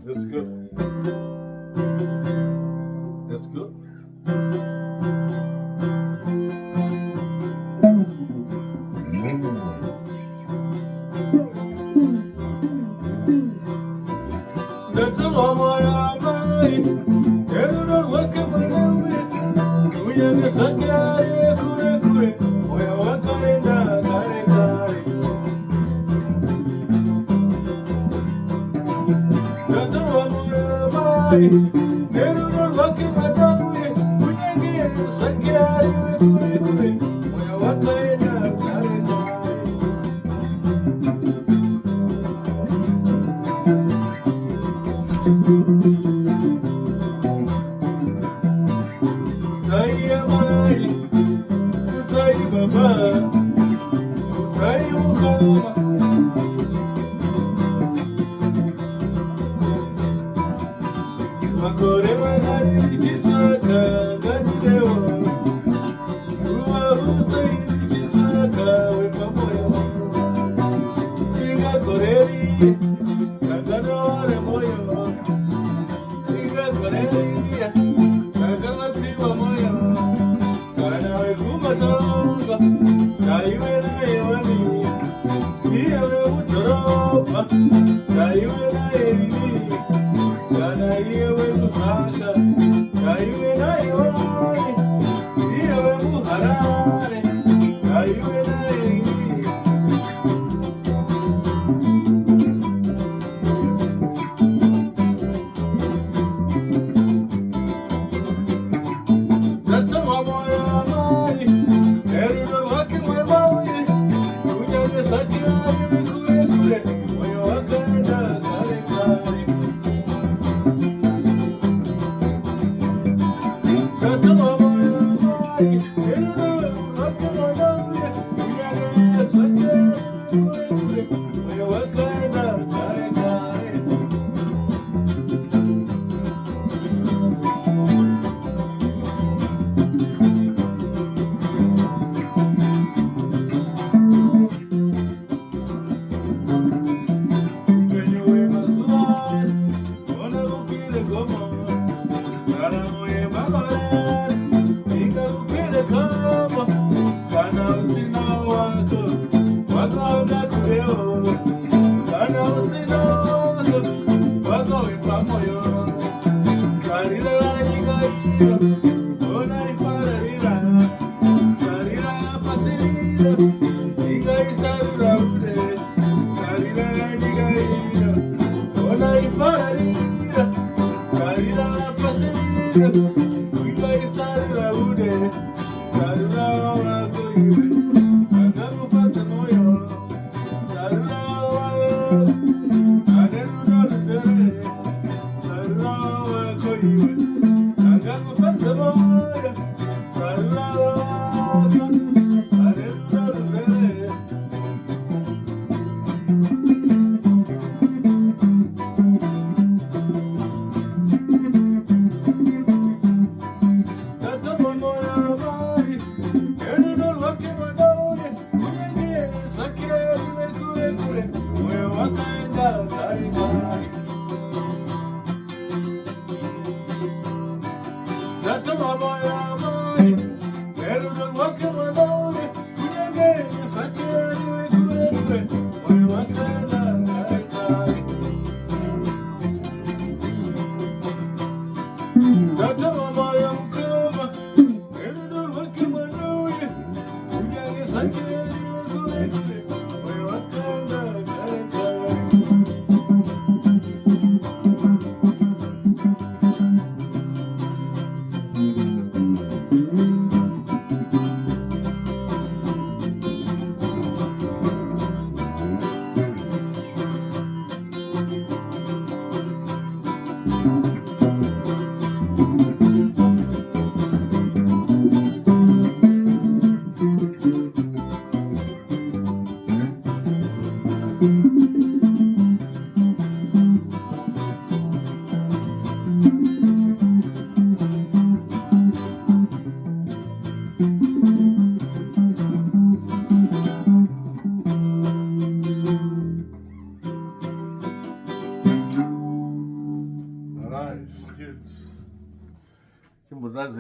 Let's go. Let's go. Ndatorwa moyo eruro wakemanawe unyane sakare kure kure moyo wakaenda kare kare. Ndatorwa moyo eruro wakemanawe unyane sakare kure kure moyo wakaenda kare kare. Sai amai, sai baba, sai ukama. Makore manari kitaka ganileo, uwa sai kitaka wepamoyo. Iga koreri, kaganore moyo. Iga koreri. Nice, cute. Kimbo does